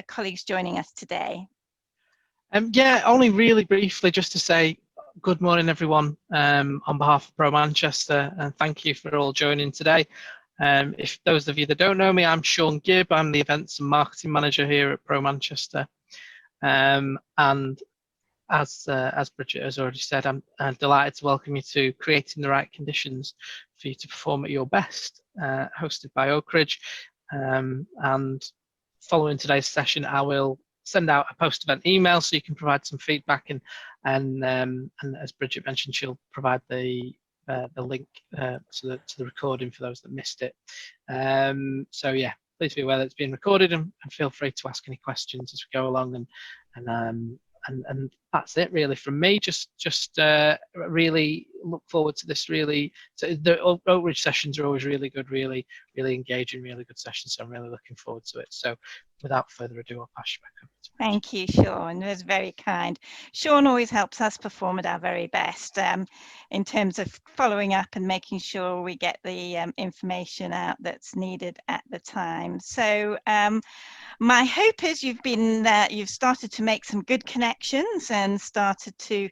colleagues joining us today? Yeah, only really briefly, just to say good morning, everyone, on behalf of Pro Manchester, and thank you for all joining today. If those of you that don't know me, I'm Sean Gibb. I'm the Events and Marketing Manager here at Pro Manchester. And as Brigit has already said, I'm delighted to welcome you to Creating the Right Conditions for you to perform at your best, hosted by Oakridge. And following today's session, I will send out a post-event email so you can provide some feedback, and as Brigit mentioned, she'll provide the link to the recording for those that missed it. So yeah, please be aware that it's being recorded, and feel free to ask any questions as we go along, and that's it really from me. Just really look forward to this. The Oakridge sessions are always really good, really engaging, really good sessions. So I'm really looking forward to it. So without further ado, I'll pass you back over to Brigit. Thank you, Sean. That's very kind. Sean always helps us perform at our very best in terms of following up and making sure we get the information out that's needed at the time. So my hope is you've started to make some good connections and started to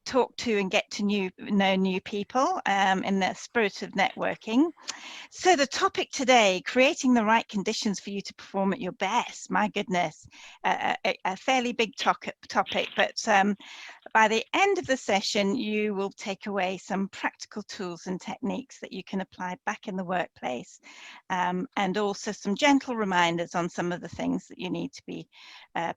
talk to and get to know new people in the spirit of networking. So the topic today, creating the right conditions for you to perform at your best. My goodness, a fairly big topic, but by the end of the session, you will take away some practical tools and techniques that you can apply back in the workplace, and also some gentle reminders on some of the things that you need to be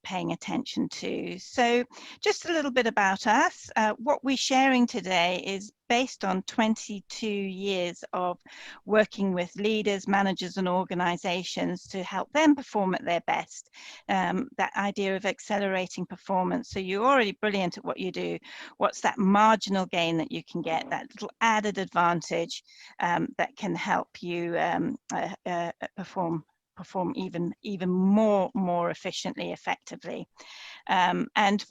paying attention to. So just a little bit about us. What we're sharing today is based on 22 years of working with leaders, managers, and organizations to help them perform at their best. That idea of accelerating performance. So you're already brilliant at what you do. What's that marginal gain that you can get, that little added advantage that can help you perform even more efficiently, effectively. And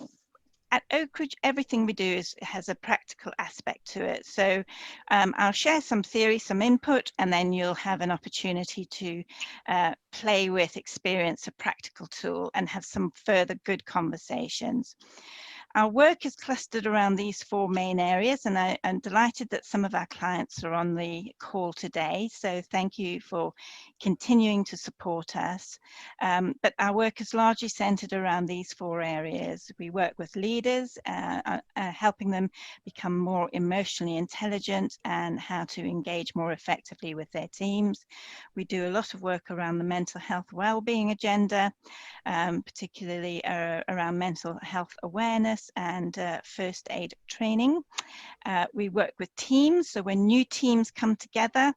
at Oakridge, everything we do has a practical aspect to it. So I'll share some theory, some input, and then you'll have an opportunity to play with, experience a practical tool, and have some further good conversations. Our work is clustered around these four main areas, and I'm delighted that some of our clients are on the call today. So thank you for continuing to support us. But our work is largely centered around these four areas. We work with leaders, helping them become more emotionally intelligent and how to engage more effectively with their teams. We do a lot of work around the mental health well-being agenda, particularly around mental health awareness and first aid training. We work with teams, so when new teams come together,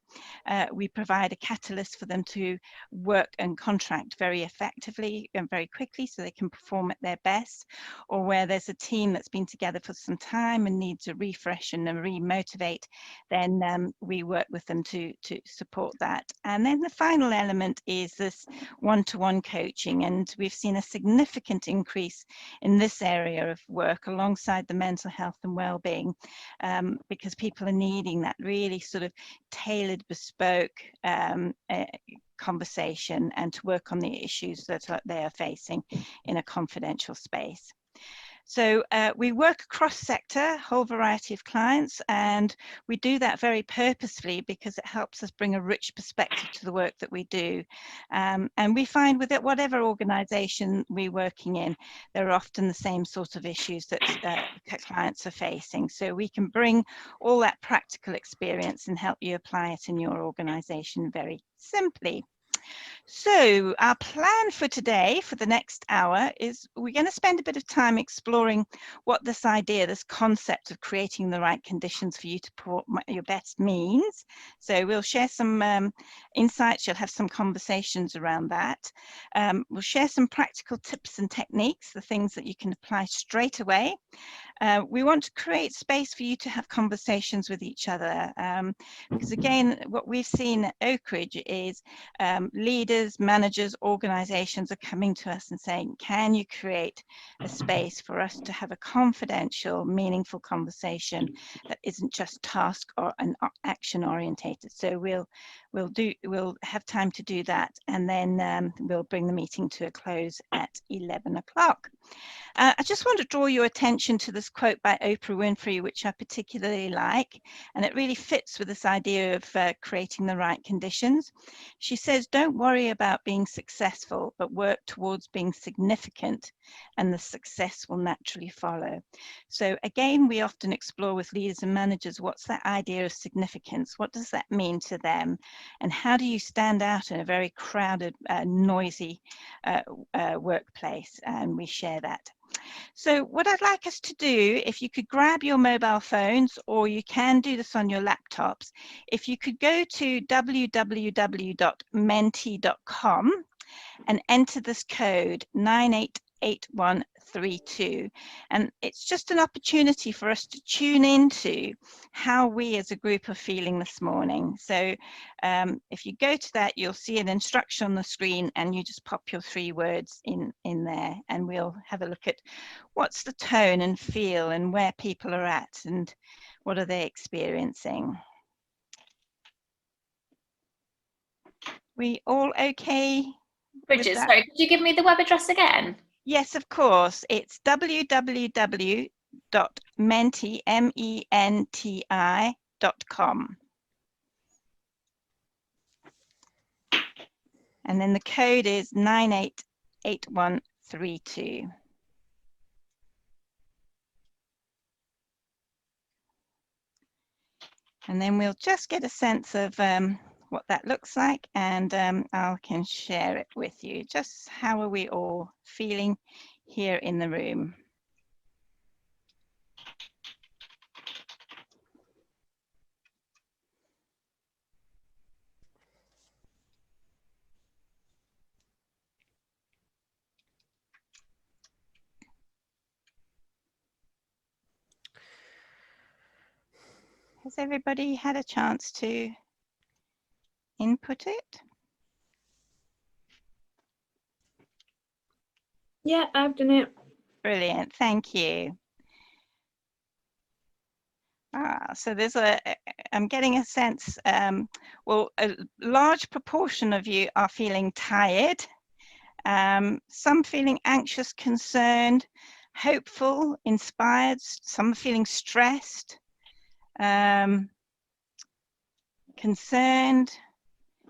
we provide a catalyst for them to work and contract very effectively and very quickly so they can perform at their best, or where there's a team that's been together for some time and needs a refresh and a re-motivate, then we work with them to support that. And then the final element is this one-to-one coaching, and we've seen a significant increase in this area of work alongside the mental health and well-being, because people are needing that really sort of tailored, bespoke conversation and to work on the issues that they are facing in a confidential space. So we work across sector, whole variety of clients, and we do that very purposefully because it helps us bring a rich perspective to the work that we do. And we find with it, whatever organization we're working in, there are often the same sort of issues that clients are facing. So we can bring all that practical experience and help you apply it in your organization very simply. So our plan for today, for the next hour, is we're going to spend a bit of time exploring what this idea, this concept of creating the right conditions for you to perform your best means. So we'll share some insights, you'll have some conversations around that. We'll share some practical tips and techniques, the things that you can apply straight away. We want to create space for you to have conversations with each other, because again, what we've seen at Oakridge is leaders, managers, organizations are coming to us and saying, can you create a space for us to have a confidential, meaningful conversation that isn't just task or an action orientated? So we'll have time to do that, and then we'll bring the meeting to a close at 11 o'clock. I just want to draw your attention to this quote by Oprah Winfrey, which I particularly like, and it really fits with this idea of creating the right conditions. She says, "Don't worry about being successful, but work towards being significant, and the success will naturally follow." So again, we often explore with leaders and managers, what's that idea of significance? What does that mean to them? And how do you stand out in a very crowded, noisy workplace? And we share that. So what I'd like us to do, if you could grab your mobile phones, or you can do this on your laptops, if you could go to www.menti.com and enter this code 988132, and it's just an opportunity for us to tune into how we as a group are feeling this morning. So if you go to that, you'll see an instruction on the screen, and you just pop your 3 words in there, and we'll have a look at what's the tone and feel and where people are at and what are they experiencing. We all okay? Brigit, sorry, could you give me the web address again? Yes, of course. It's www.menti.com. And then the code is 988132. And then we'll just get a sense of what that looks like, and I can share it with you. Just how are we all feeling here in the room? Has everybody had a chance to input it? Yeah, I've done it. Brilliant, thank you. So there's I'm getting a sense, well, a large proportion of you are feeling tired, some feeling anxious, concerned, hopeful, inspired, some feeling stressed, concerned,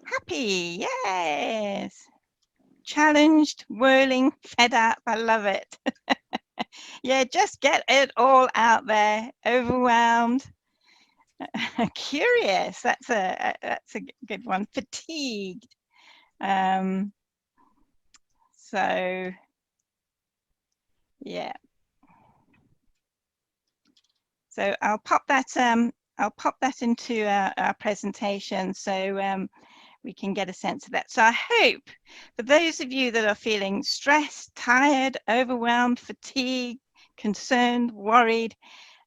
happy, yes, challenged, whirling, fed up. I love it. Yeah, just get it all out there. Overwhelmed, curious. That's a good one. Fatigued. So yeah. So I'll pop that into our presentation, so we can get a sense of that. So I hope for those of you that are feeling stressed, tired, overwhelmed, fatigued, concerned, worried,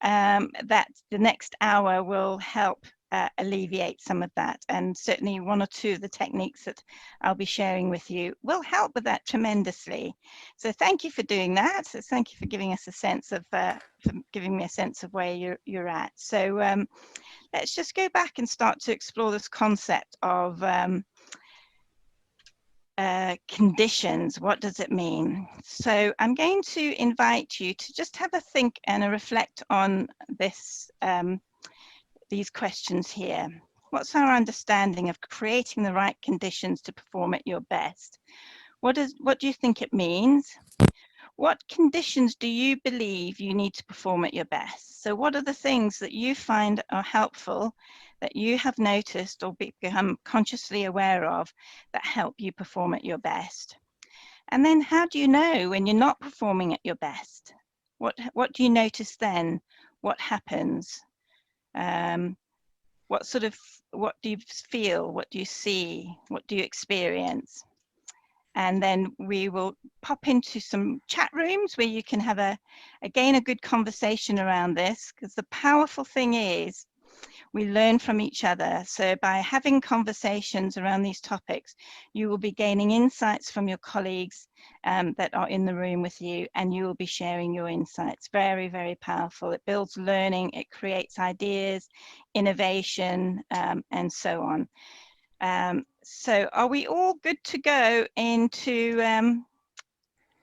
that the next hour will help alleviate some of that, and certainly 1 or 2 of the techniques that I'll be sharing with you will help with that tremendously. So thank you for doing that. So thank you for giving us a sense of for giving me a sense of where you're at. So let's just go back and start to explore this concept of conditions. What does it mean? So I'm going to invite you to just have a think and a reflect on this, these questions here. What's our understanding of creating the right conditions to perform at your best? What do you think it means? What conditions do you believe you need to perform at your best? So what are the things that you find are helpful, that you have noticed or become consciously aware of, that help you perform at your best? And then how do you know when you're not performing at your best? What do you notice then? What happens? What do you feel? What do you see? What do you experience? And then we will pop into some chat rooms where you can have again a good conversation around this, because the powerful thing is we learn from each other. So by having conversations around these topics, you will be gaining insights from your colleagues that are in the room with you, and you will be sharing your insights. Very, very powerful. It builds learning, it creates ideas, innovation, and so on. So are we all good to go into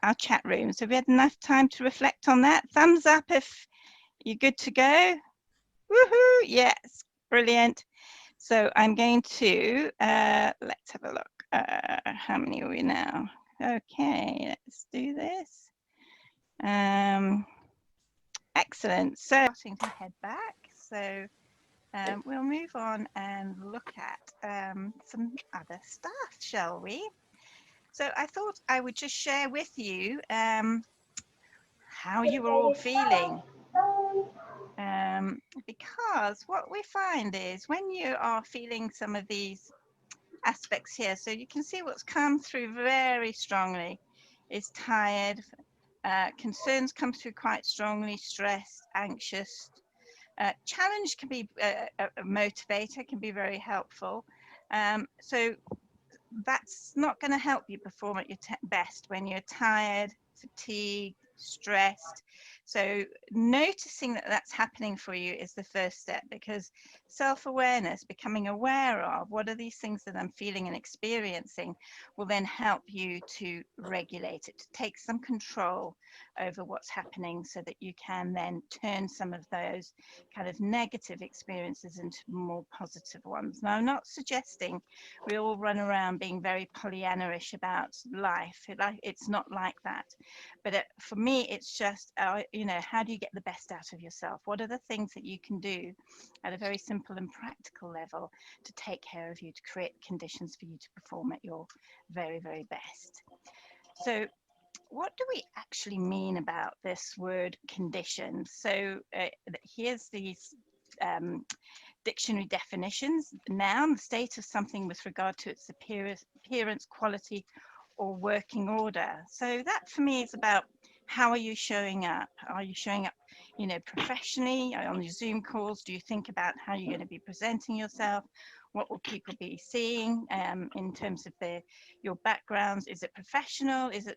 our chat rooms? Have we had enough time to reflect on that? Thumbs up if you're good to go. Woohoo! Yes, brilliant. So I'm going to, let's have a look. How many are we now? Okay, let's do this. Excellent. So starting to head back. So we'll move on and look at some other stuff, shall we? So I thought I would just share with you how you were all feeling. Because what we find is when you are feeling some of these aspects here, so you can see what's come through very strongly is tired, concerns come through quite strongly, stressed, anxious. Challenge can be a motivator, can be very helpful. So that's not going to help you perform at your best when you're tired, fatigued, stressed. So noticing that that's happening for you is the first step, because self-awareness, becoming aware of what are these things that I'm feeling and experiencing, will then help you to regulate it, to take some control over what's happening, so that you can then turn some of those kind of negative experiences into more positive ones. Now, I'm not suggesting we all run around being very Pollyanna-ish about life. It's not like that. But for me, it's just, you know, how do you get the best out of yourself? What are the things that you can do at a very simple and practical level to take care of you, to create conditions for you to perform at your very, very best? So what do we actually mean about this word condition? So here's these dictionary definitions. Noun, the state of something with regard to its appearance, quality, or working order. So that for me is about how are you showing up? Are you showing up, you know, professionally on your Zoom calls? Do you think about how you're going to be presenting yourself? What will people be seeing in terms of your backgrounds? Is it professional? Is it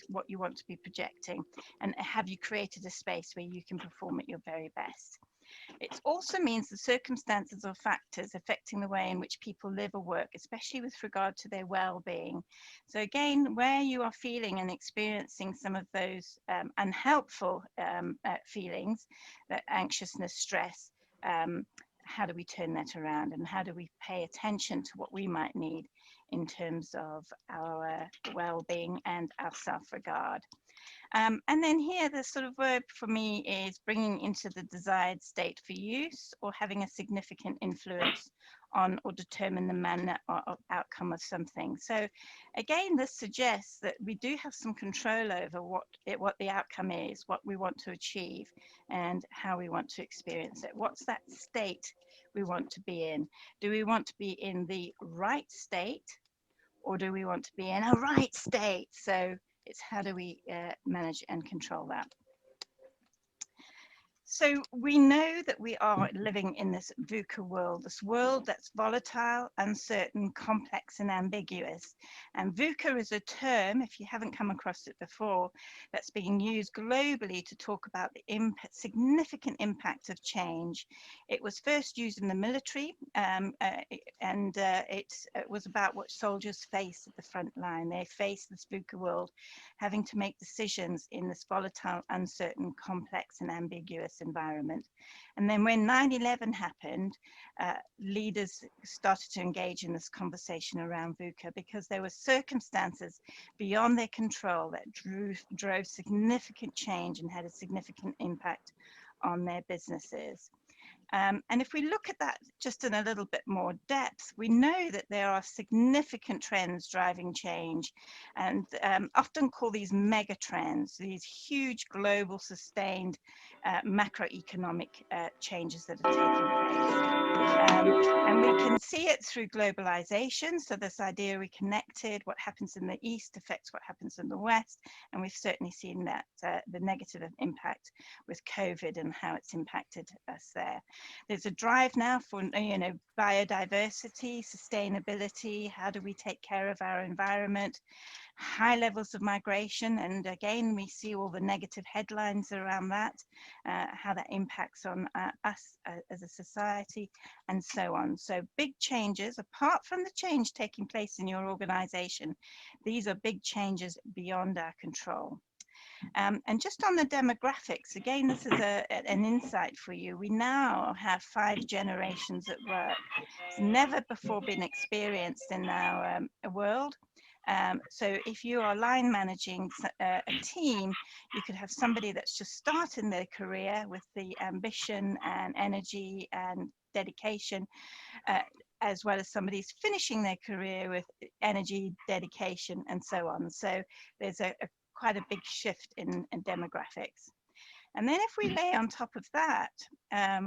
what you want to be projecting? And have you created a space where you can perform at your very best? It also means the circumstances or factors affecting the way in which people live or work, especially with regard to their well-being. So again, where you are feeling and experiencing some of those unhelpful feelings, that anxiousness, stress, how do we turn that around, and how do we pay attention to what we might need in terms of our well-being and our self-regard? And then here, the sort of verb for me is bringing into the desired state for use, or having a significant influence on or determine the manner or outcome of something. So again, this suggests that we do have some control over what the outcome is, what we want to achieve, and how we want to experience it. What's that state we want to be in? Do we want to be in the right state, or do we want to be in a right state? So it's how do we manage and control that? So we know that we are living in this VUCA world, this world that's volatile, uncertain, complex, and ambiguous. And VUCA is a term, if you haven't come across it before, that's being used globally to talk about the significant impact of change. It was first used in the military, and it was about what soldiers face at the front line. They face this VUCA world, having to make decisions in this volatile, uncertain, complex, and ambiguous environment. And then when 9/11 happened, leaders started to engage in this conversation around VUCA, because there were circumstances beyond their control that drove significant change and had a significant impact on their businesses. And if we look at that just in a little bit more depth, we know that there are significant trends driving change, and often call these mega trends, these huge global sustained macroeconomic changes that are taking place. And we can see it through globalization. So this idea we connected, what happens in the East affects what happens in the West. And we've certainly seen that the negative impact with COVID and how it's impacted us there. There's a drive now for, you know, biodiversity, sustainability. How do we take care of our environment? high levels of migration, and again we see all the negative headlines around that, how that impacts on us as a society, and so on. So big changes, apart from the change taking place in your organization, these are big changes beyond our control. And just on the demographics, again, this is an insight for you. We now have 5 generations at work. It's never before been experienced in our world. So if you are line managing a team, you could have somebody that's just starting their career with the ambition and energy and dedication, as well as somebody's finishing their career with energy, dedication, and so on. So there's quite a big shift in demographics. And then if we lay on top of that,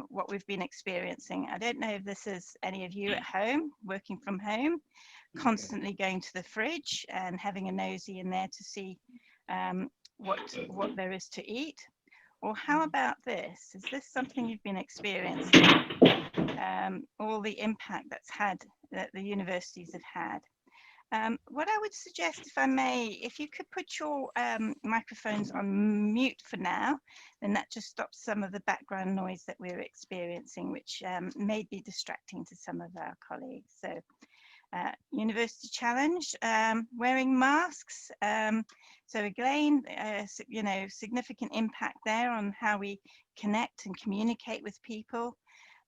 what we've been experiencing, I don't know if this is any of you at home, working from home, constantly going to the fridge and having a nosy in there to see what there is to eat. Or how about this? Is this something you've been experiencing? All the impact that the universities have had. What I would suggest, if I may, if you could put your microphones on mute for now, then that just stops some of the background noise that we're experiencing, which may be distracting to some of our colleagues. So, University Challenge, wearing masks. So again, you know, significant impact there on how we connect and communicate with people.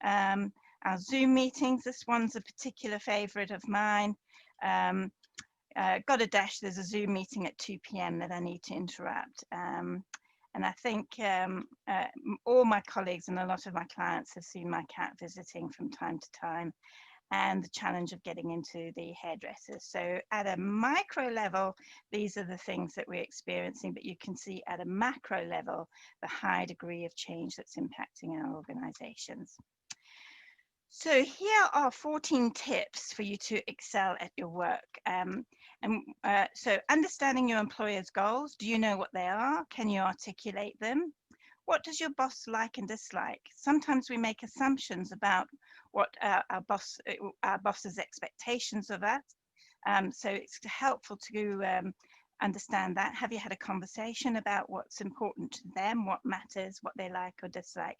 Our Zoom meetings, this one's a particular favorite of mine. Got a dash, there's a Zoom meeting at 2 p.m. that I need to interrupt. And I think all my colleagues and a lot of my clients have seen my cat visiting from time to time, and the challenge of getting into the hairdressers. So at a micro level, these are the things that we're experiencing, but you can see at a macro level, the high degree of change that's impacting our organizations. So here are 14 tips for you to excel at your work. So understanding your employer's goals, do you know what they are? Can you articulate them? What does your boss like and dislike? Sometimes we make assumptions about what our boss's expectations of us. So it's helpful to understand that. Have you had a conversation about what's important to them, what matters, what they like or dislike?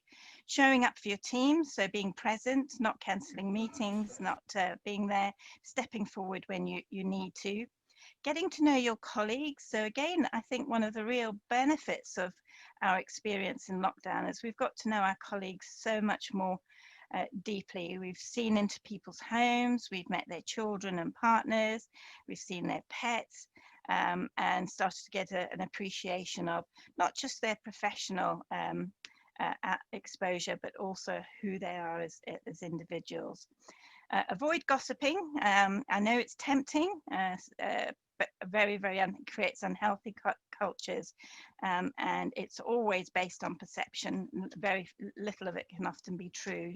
Showing up for your team, so being present, not cancelling meetings, not being there, stepping forward when you need to. Getting to know your colleagues. So again, I think one of the real benefits of our experience in lockdown is we've got to know our colleagues so much more deeply. We've seen into people's homes, we've met their children and partners, we've seen their pets, and started to get an appreciation of not just their professional exposure, but also who they are as individuals. Avoid gossiping. I know it's tempting, but very, creates unhealthy cultures, and it's always based on perception. Very little of it can often be true.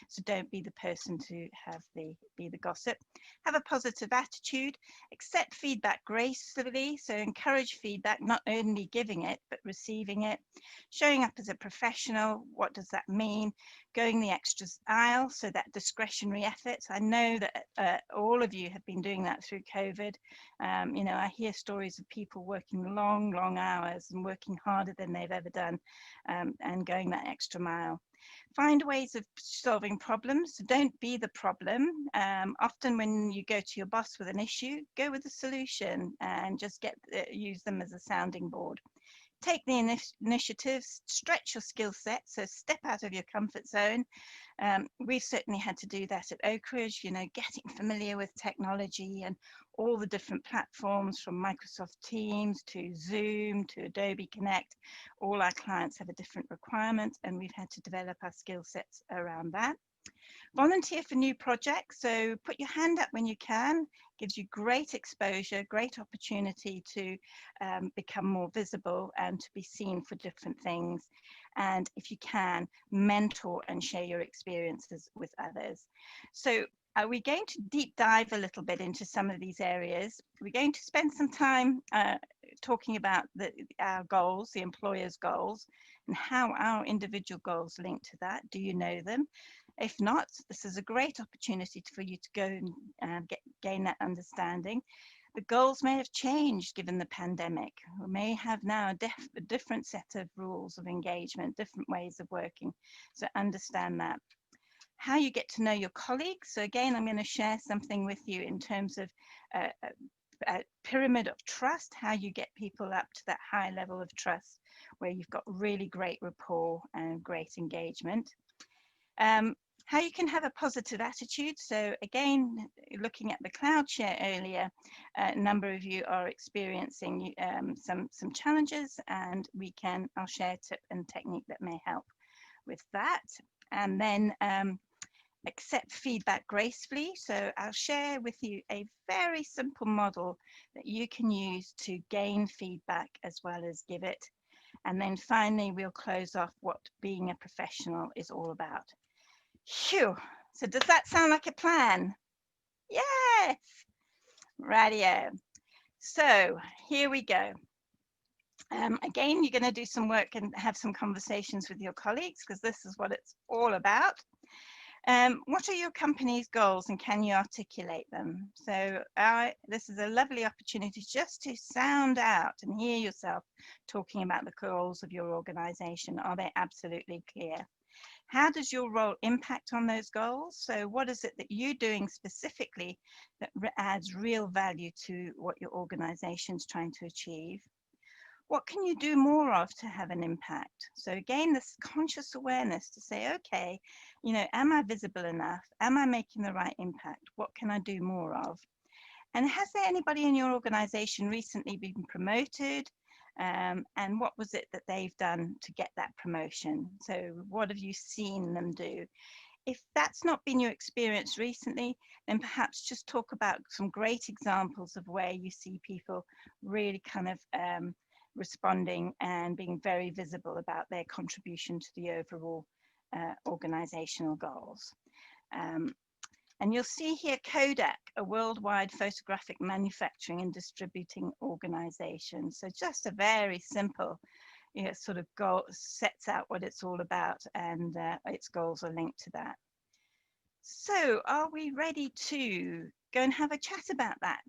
So don't be the person to be the gossip. Have a positive attitude. Accept feedback gracefully. So encourage feedback, not only giving it but receiving it. Showing up as a professional. What does that mean? Going the extra mile, so that discretionary efforts. I know that all of you have been doing that through COVID. You know, I hear stories of people working long hours and working harder than they've ever done, and going that extra mile. Find ways of solving problems. Don't be the problem. Often when you go to your boss with an issue, go with the solution and just use them as a sounding board. Take the initiative, stretch your skill set, so step out of your comfort zone. We've certainly had to do that at Oakridge, you know, getting familiar with technology and all the different platforms, from Microsoft Teams to Zoom to Adobe Connect. All our clients have a different requirement, and we've had to develop our skill sets around that. Volunteer for new projects, so put your hand up when you can. Gives you great exposure, great opportunity to become more visible and to be seen for different things. And if you can, mentor and share your experiences with others. So we're going to deep dive a little bit into some of these areas. We're going to spend some time talking about our goals, the employer's goals, and how our individual goals link to that. Do you know them? If not, this is a great opportunity for you to go and gain that understanding. The goals may have changed given the pandemic. We may have now a different set of rules of engagement, different ways of working. So understand that. How you get to know your colleagues. So again, I'm going to share something with you in terms of a pyramid of trust, how you get people up to that high level of trust where you've got really great rapport and great engagement. How you can have a positive attitude. So again, looking at the cloud share earlier, a number of you are experiencing some challenges, and I'll share a tip and technique that may help with that. And then accept feedback gracefully. So I'll share with you a very simple model that you can use to gain feedback as well as give it. And then finally, we'll close off what being a professional is all about. Phew. So does that sound like a plan? Yes. Radio. So here we go. Again, you're going to do some work and have some conversations with your colleagues, because this is what it's all about. What are your company's goals, and can you articulate them? So this is a lovely opportunity just to sound out and hear yourself talking about the goals of your organization. Are they absolutely clear? How does your role impact on those goals? So what is it that you're doing specifically that adds real value to what your organization's trying to achieve? What can you do more of to have an impact? So again, this conscious awareness to say, okay, am I visible enough? Am I making the right impact? What can I do more of? And has there anybody in your organization recently been promoted? And what was it that they've done to get that promotion? So what have you seen them do? If that's not been your experience recently, then perhaps just talk about some great examples of where you see people really kind of responding and being very visible about their contribution to the overall organizational goals. And you'll see here Kodak, a worldwide photographic manufacturing and distributing organization. So just a very simple sort of goal, sets out what it's all about, and its goals are linked to that. So are we ready to go and have a chat about that?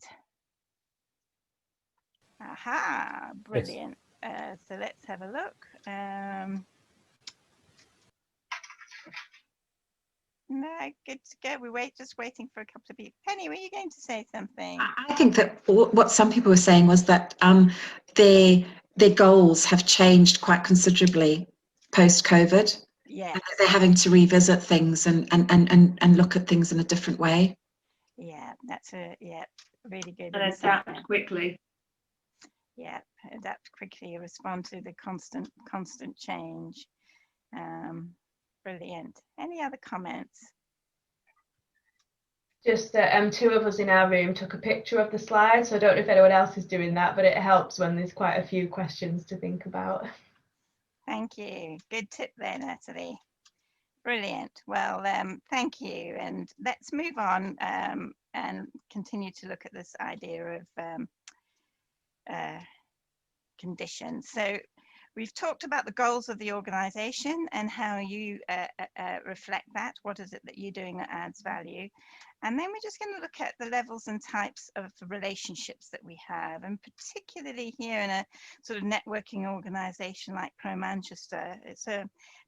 Aha, brilliant. Yes. So let's have a look. No, good to go. We're just waiting for a couple of people. Penny, were you going to say something? I think that what some people were saying was that their goals have changed quite considerably post-COVID. Yeah. And they're having to revisit things and look at things in a different way. Yeah, that's really good. And adapt quickly. Yeah, adapt quickly, respond to the constant change. Brilliant. Any other comments? Just that two of us in our room took a picture of the slide, so I don't know if anyone else is doing that, but it helps when there's quite a few questions to think about. Thank you. Good tip there, Natalie. Brilliant. Well, thank you. And let's move on and continue to look at this idea of conditions. So we've talked about the goals of the organization and how you reflect that. What is it that you're doing that adds value? And then we're just going to look at the levels and types of relationships that we have, and particularly here in a sort of networking organization like Pro Manchester, it's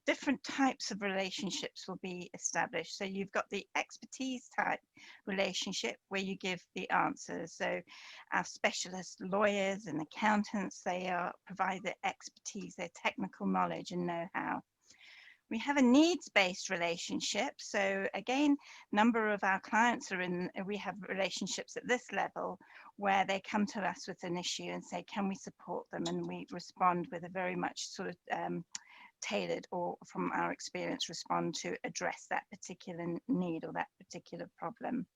different types of relationships will be established. So you've got the expertise type relationship where you give the answers. So our specialist lawyers and accountants, they provide the expertise, their technical knowledge and know-how. We have a needs-based relationship. So again, number of our clients we have relationships at this level where they come to us with an issue and say, can we support them? And we respond with a very much sort of tailored, or from our experience, respond to address that particular need or that particular problem.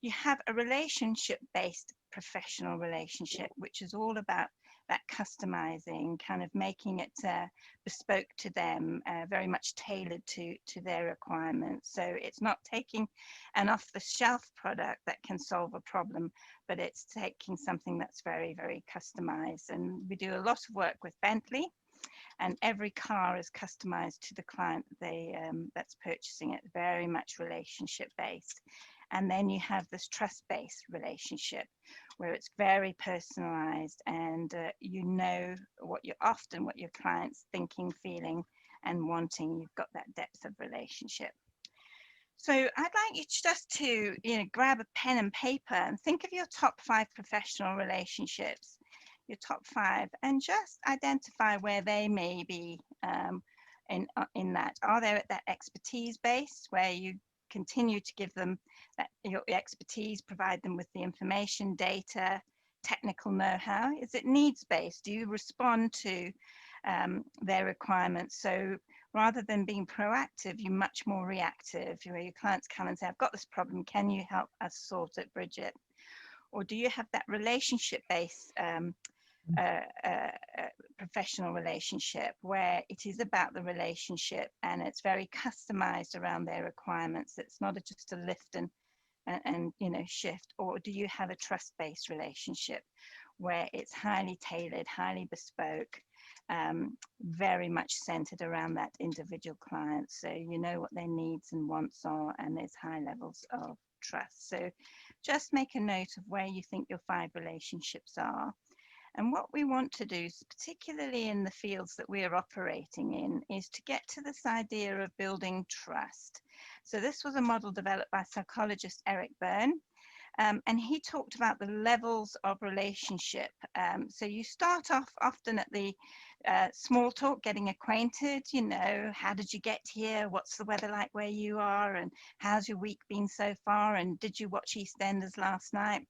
You have a relationship-based professional relationship, which is all about that customizing, kind of making it bespoke to them, very much tailored to their requirements. So it's not taking an off-the-shelf product that can solve a problem, but it's taking something that's very, very customized. And we do a lot of work with Bentley, and every car is customized to the client that's purchasing it, very much relationship based. And then you have this trust-based relationship where it's very personalized, and you know what your client's thinking, feeling, and wanting. You've got that depth of relationship. So I'd like you just to, grab a pen and paper and think of your top 5 professional relationships, your top 5, and just identify where they may be in that. Are they at that expertise base where you continue to give them that your expertise, provide them with the information, data, technical know-how? Is it needs-based? Do you respond to their requirements? So rather than being proactive, you're much more reactive, where your clients come and say, I've got this problem, can you help us sort it, Brigit? Or do you have that relationship-based professional relationship where it is about the relationship and it's very customized around their requirements? It's not just a lift and shift. Or do you have a trust-based relationship where it's highly tailored, highly bespoke, very much centered around that individual client, so you know what their needs and wants are, and there's high levels of trust? So just make a note of where you think your 5 relationships are. And what we want to do, particularly in the fields that we are operating in, is to get to this idea of building trust. So this was a model developed by psychologist Eric Byrne. And he talked about the levels of relationship. So you start off often at the small talk, getting acquainted, how did you get here? What's the weather like where you are? And how's your week been so far? And did you watch EastEnders last night?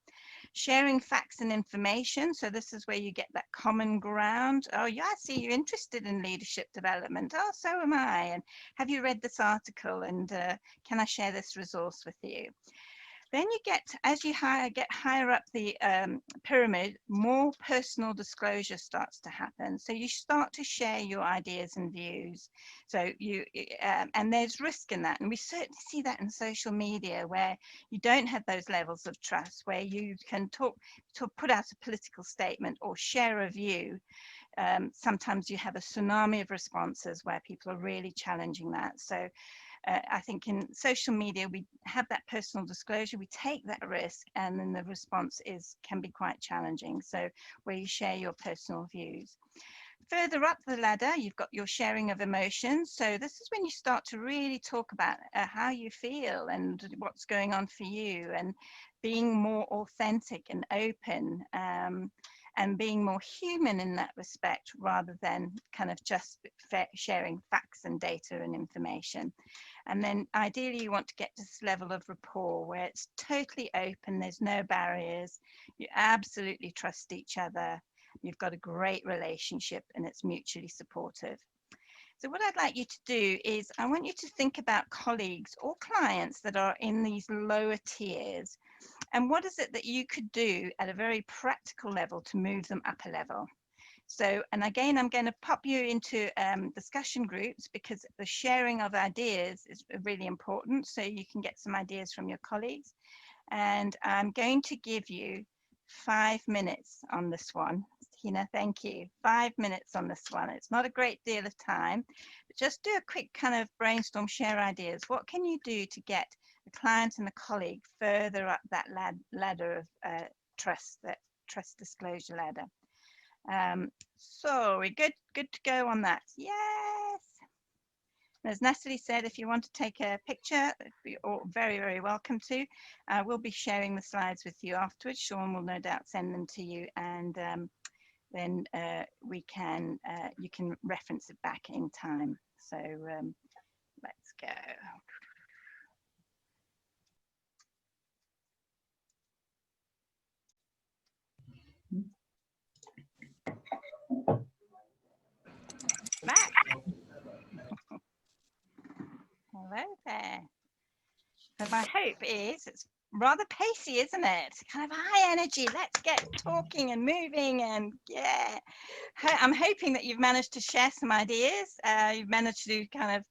Sharing facts and information. So this is where you get that common ground. Oh, yeah, I see you're interested in leadership development. Oh, so am I. And have you read this article? And can I share this resource with you? Then you get, as you get higher up the pyramid, more personal disclosure starts to happen. So you start to share your ideas and views. So and there's risk in that. And we certainly see that in social media, where you don't have those levels of trust, where you can put out a political statement or share a view. Sometimes you have a tsunami of responses where people are really challenging that. So I think in social media, we have that personal disclosure, we take that risk, and then the response can be quite challenging. So where you share your personal views. Further up the ladder, you've got your sharing of emotions. So this is when you start to really talk about how you feel and what's going on for you, and being more authentic and open, and being more human in that respect, rather than kind of just sharing facts and data and information. And then ideally you want to get to this level of rapport where it's totally open, there's no barriers, you absolutely trust each other, you've got a great relationship, and it's mutually supportive. So what I'd like you to do is, I want you to think about colleagues or clients that are in these lower tiers, and what is it that you could do at a very practical level to move them up a level. So, and again, I'm going to pop you into discussion groups, because the sharing of ideas is really important, so you can get some ideas from your colleagues. And I'm going to give you 5 minutes on this one. Tina, thank you. 5 minutes on this one. It's not a great deal of time, but just do a quick kind of brainstorm, share ideas. What can you do to get a client and a colleague further up that ladder of trust, that trust disclosure ladder? So we're good to go on that. Yes. As Natalie said, if you want to take a picture, you're all very, very welcome to. We'll be sharing the slides with you afterwards. Sean will no doubt send them to you, and then you can reference it back in time. So let's go. Back. Hello there. So my hope is, it's rather pacey, isn't it? Kind of high energy. Let's get talking and moving, and yeah. I'm hoping that you've managed to share some ideas. You've managed to kind of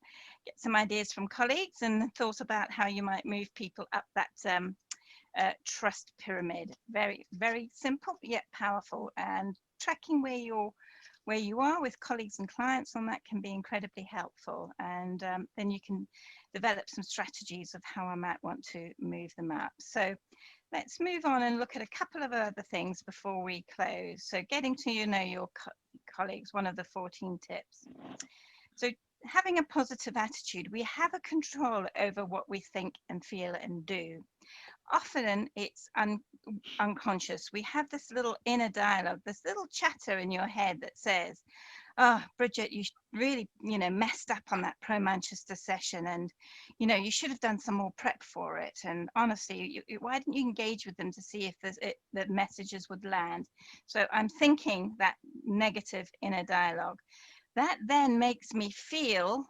get some ideas from colleagues and thought about how you might move people up that trust pyramid. Very, very simple yet powerful, and tracking where where you are with colleagues and clients, and that can be incredibly helpful. And then you can develop some strategies of how I might want to move them up. So let's move on and look at a couple of other things before we close. So getting to know your colleagues, one of the 14 tips. So having a positive attitude, we have a control over what we think and feel and do. Often it's unconscious. We have this little inner dialogue, this little chatter in your head that says, oh, Brigit, you really, messed up on that pro-Manchester session, and, you should have done some more prep for it. And honestly, why didn't you engage with them to see if the messages would land? So I'm thinking that negative inner dialogue. That then makes me feel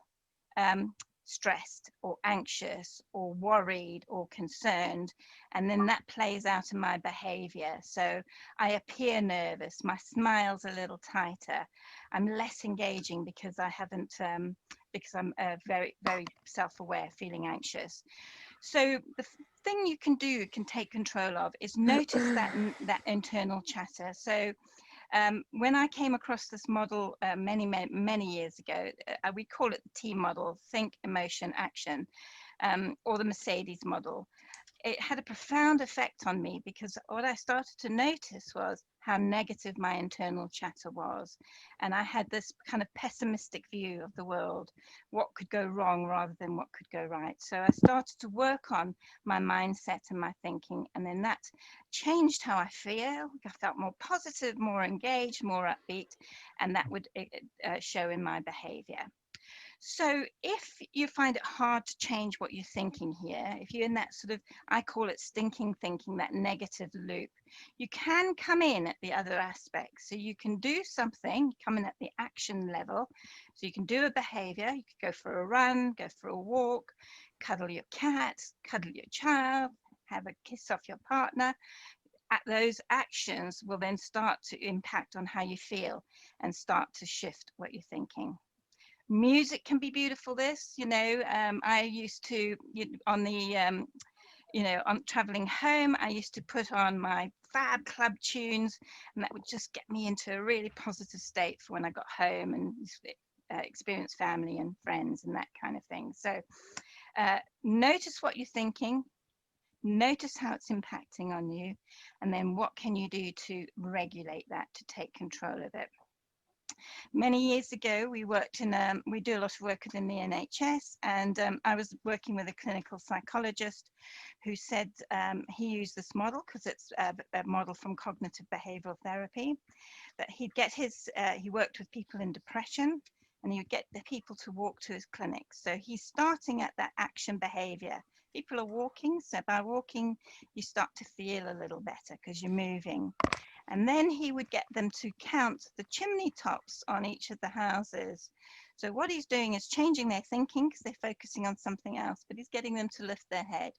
stressed or anxious or worried or concerned, and then that plays out in my behavior. So I appear nervous, my smile's a little tighter, I'm less engaging because I haven't because I'm very, very self-aware, feeling anxious. So the thing you can take control of is notice that internal chatter. So when I came across this model many years ago, we call it the T model, think, emotion, action, or the Mercedes model. It had a profound effect on me because what I started to notice was how negative my internal chatter was. And I had this kind of pessimistic view of the world, what could go wrong rather than what could go right. So I started to work on my mindset and my thinking, and then that changed how I feel. I felt more positive, more engaged, more upbeat, and that would show in my behavior. So if you find it hard to change what you're thinking here, if you're in that sort of, I call it stinking thinking, that negative loop, you can come in at the other aspects. So you can do something, come in at the action level. So you can do a behavior, you could go for a run, go for a walk, cuddle your cat, cuddle your child, have a kiss off your partner. Those actions will then start to impact on how you feel and start to shift what you're thinking. Music can be beautiful. I used to, on traveling home, I used to put on my Fab Club tunes, and that would just get me into a really positive state for when I got home and experience family and friends and that kind of thing. So notice what you're thinking, notice how it's impacting on you, and then what can you do to regulate that, to take control of it. Many years ago, we do a lot of work within the NHS, and I was working with a clinical psychologist who said he used this model because it's a model from cognitive behavioral therapy, that he worked with people in depression, and he would get the people to walk to his clinic. So he's starting at that action behavior. People are walking, so by walking, you start to feel a little better because you're moving. And then he would get them to count the chimney tops on each of the houses. So what he's doing is changing their thinking because they're focusing on something else, but he's getting them to lift their head.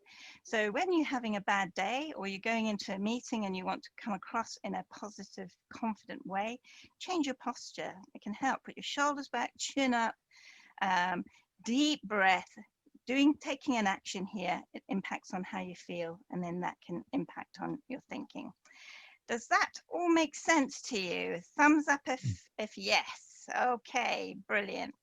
So when you're having a bad day or you're going into a meeting and you want to come across in a positive, confident way, change your posture. It can help. Put your shoulders back, chin up, deep breath. Taking an action here, it impacts on how you feel, and then that can impact on your thinking. Does that all make sense to you? Thumbs up if yes. Okay, brilliant.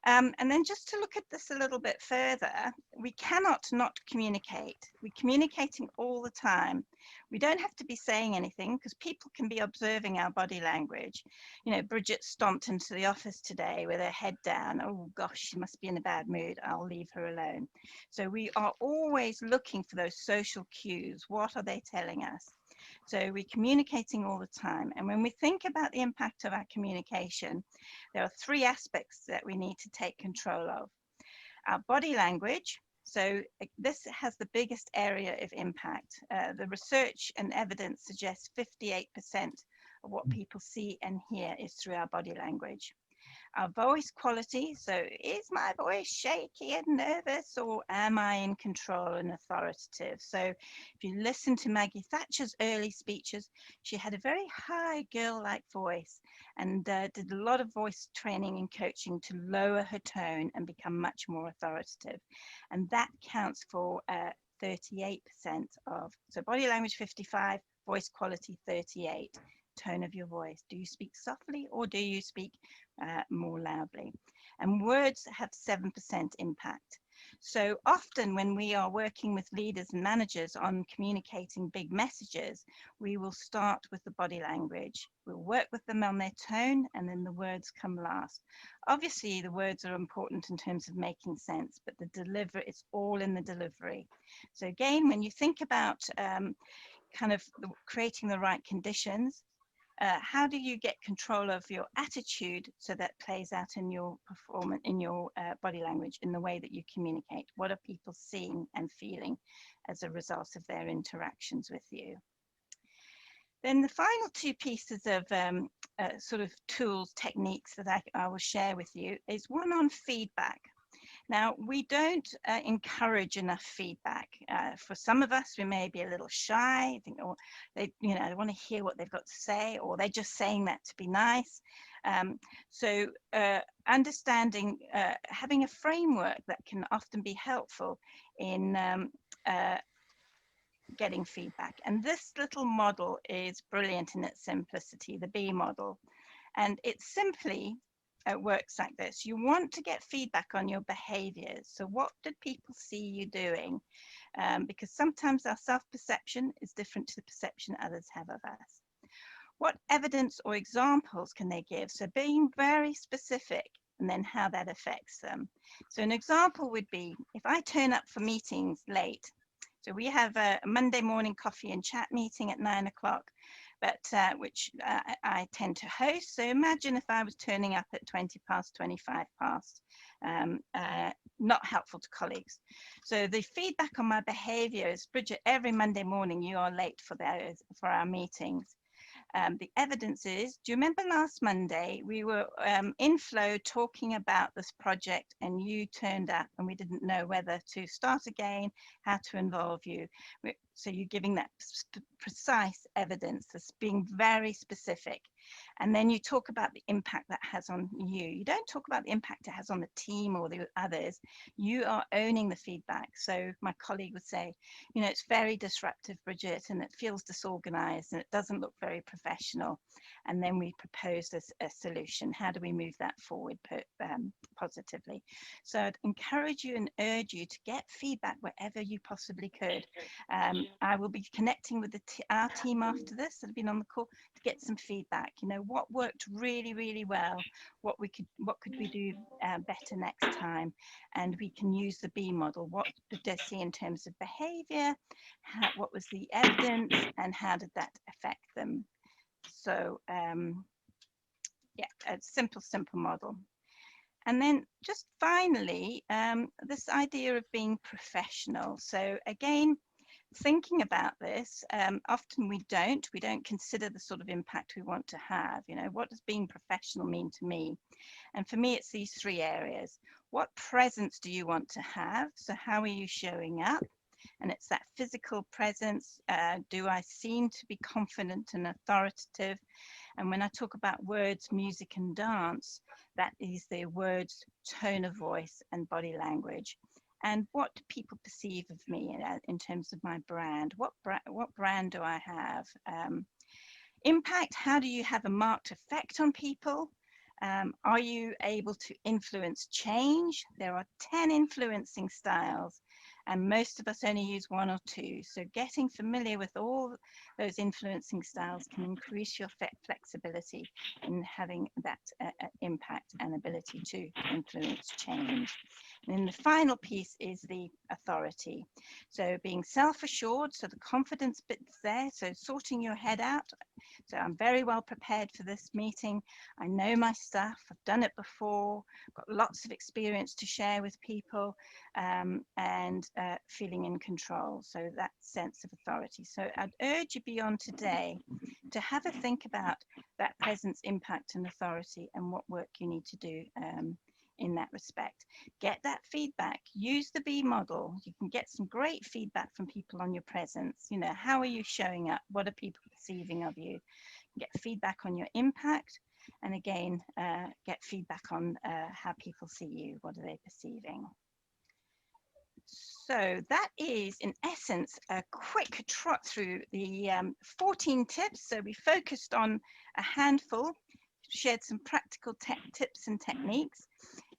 And then just to look at this a little bit further, we cannot not communicate. We're communicating all the time. We don't have to be saying anything because people can be observing our body language. Brigit stomped into the office today with her head down. Oh gosh, she must be in a bad mood. I'll leave her alone. So we are always looking for those social cues. What are they telling us? So we're communicating all the time. And when we think about the impact of our communication, there are three aspects that we need to take control of. Our body language. So this has the biggest area of impact. The research and evidence suggests 58% of what people see and hear is through our body language. Our voice quality, so is my voice shaky and nervous, or am I in control and authoritative? So if you listen to Maggie Thatcher's early speeches, she had a very high girl-like voice and did a lot of voice training and coaching to lower her tone and become much more authoritative. And that counts for 38% of, so body language 55, voice quality 38. tone of your voice. Do you speak softly or do you speak more loudly? And words have 7% impact. So often when we are working with leaders and managers on communicating big messages, we will start with the body language. We'll work with them on their tone, and then the words come last. Obviously, the words are important in terms of making sense, but the delivery, it's all in the delivery. So again, when you think about kind of creating the right conditions, how do you get control of your attitude so that plays out in your performance, in your body language, in the way that you communicate? What are people seeing and feeling as a result of their interactions with you? Then the final two pieces of sort of tools, techniques that I will share with you is one on feedback. Now, we don't encourage enough feedback. For some of us, we may be a little shy, think, oh, they want to hear what they've got to say, or they're just saying that to be nice. So understanding, having a framework that can often be helpful in getting feedback. And this little model is brilliant in its simplicity, the B model. And it simply works like this. You want to get feedback on your behaviors. So what did people see you doing? Because sometimes our self-perception is different to the perception others have of us. What evidence or examples can they give? So being very specific, and then how that affects them. So an example would be, if I turn up for meetings late, so we have a Monday morning coffee and chat meeting at 9 o'clock, but which I tend to host. So imagine if I was turning up at 20 past, 25 past, not helpful to colleagues. So the feedback on my behavior is, Brigit, every Monday morning you are late for our meetings. The evidence is, do you remember last Monday we were in flow talking about this project and you turned up and we didn't know whether to start again, how to involve you. So you're giving that precise evidence, that's being very specific. And then you talk about the impact that has on you. You don't talk about the impact it has on the team or the others. You are owning the feedback. So my colleague would say, you know, it's very disruptive, Brigit, and it feels disorganized and it doesn't look very professional. And then we propose a solution. How do we move that forward positively? So I'd encourage you and urge you to get feedback wherever you possibly could. I will be connecting with our team after this that have been on the call to get some feedback. You know, what worked really, really well, what could we do better next time, and we can use the B model. What did they see in terms of behaviour? What was the evidence, and how did that affect them? So yeah, a simple model. And then just finally, this idea of being professional. So again, thinking about this, often we don't consider the sort of impact we want to have. You know, what does being professional mean to me? And for me, it's these three areas. What presence do you want to have? So how are you showing up? And it's that physical presence. Do I seem to be confident and authoritative? And when I talk about words, music, and dance, that is the words, tone of voice, and body language. And what do people perceive of me in terms of my brand? What brand do I have? Impact, how do you have a marked effect on people? Are you able to influence change? There are 10 influencing styles, and most of us only use one or two. So getting familiar with all those influencing styles can increase your flexibility in having that impact and ability to influence change. And then the final piece is the authority. So being self-assured, so the confidence bit's there, so sorting your head out. So I'm very well prepared for this meeting. I know my stuff, I've done it before, got lots of experience to share with people, and feeling in control. So that sense of authority. So I'd urge you beyond today to have a think about that presence, impact, and authority, and what work you need to do in that respect. Get that feedback, use the B model. You can get some great feedback from people on your presence. You know, how are you showing up? What are people perceiving of you? Get feedback on your impact, and again, get feedback on how people see you. What are they perceiving? So that is, in essence, a quick trot through the 14 tips. So we focused on a handful, shared some practical tips and techniques.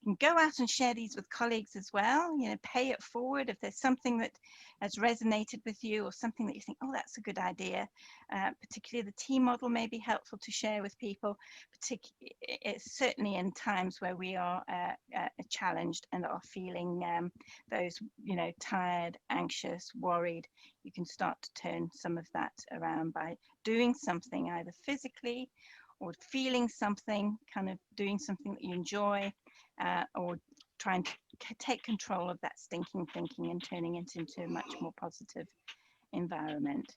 You can go out and share these with colleagues as well. You know, pay it forward if there's something that has resonated with you or something that you think, oh, that's a good idea. Particularly the team model may be helpful to share with people, it's certainly in times where we are challenged and are feeling those, you know, tired, anxious, worried. You can start to turn some of that around by doing something either physically or feeling something, kind of doing something that you enjoy, or trying to take control of that stinking thinking and turning it into a much more positive environment.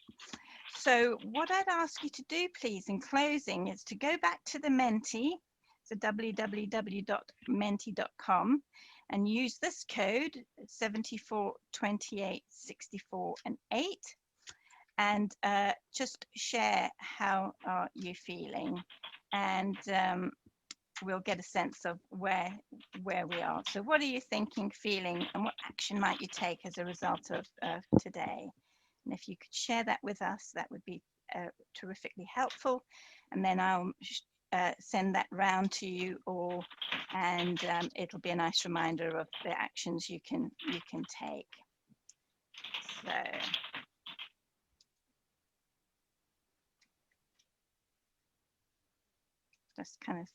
So what I'd ask you to do, please, in closing, is to go back to the Menti, so www.menti.com, and use this code 742864 8, and just share how are you feeling, and we'll get a sense of where we are. So what are you thinking, feeling, and what action might you take as a result of today? And if you could share that with us, that would be terrifically helpful. And then I'll send that round to you all, and it'll be a nice reminder of the actions you can take. So just kind of,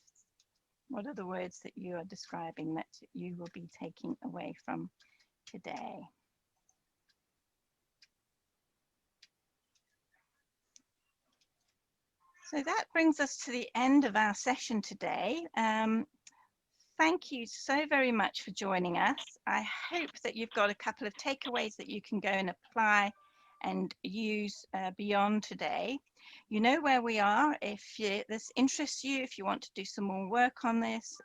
what are the words that you are describing that you will be taking away from today? So that brings us to the end of our session today. Thank you so very much for joining us. I hope that you've got a couple of takeaways that you can go and apply and use beyond today. You know where we are if this interests you, if you want to do some more work on this,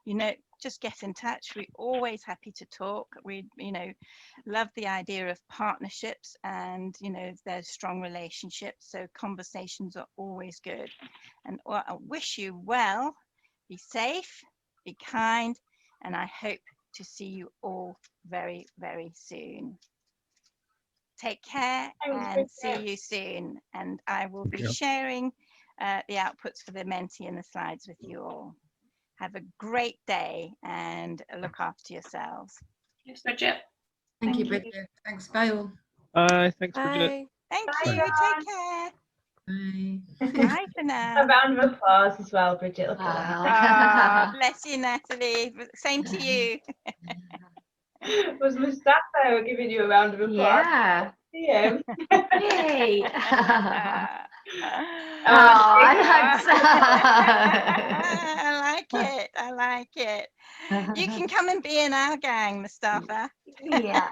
you know, just get in touch. We're always happy to talk. We, you know, love the idea of partnerships, and, you know, there's strong relationships, so conversations are always good. And I wish you well, be safe, be kind, and I hope to see you all very, very soon. Take care and see you soon. And I will be sharing the outputs for the Menti and the slides with you all. Have a great day and look after yourselves. Thanks, Bridget. Thank you, Bridget. Thanks. Bye all. Bye. Thanks, Bridget. Thank you. Bye. Take care. Bye. Bye for now. A round of applause as well, Bridget. Look at that. Bless you, Natalie. Same to you. Was my staff there were giving you a round of applause? Yeah. Yeah. Yay. I like it. I like it. You can come and be in our gang, Mustafa. Yeah.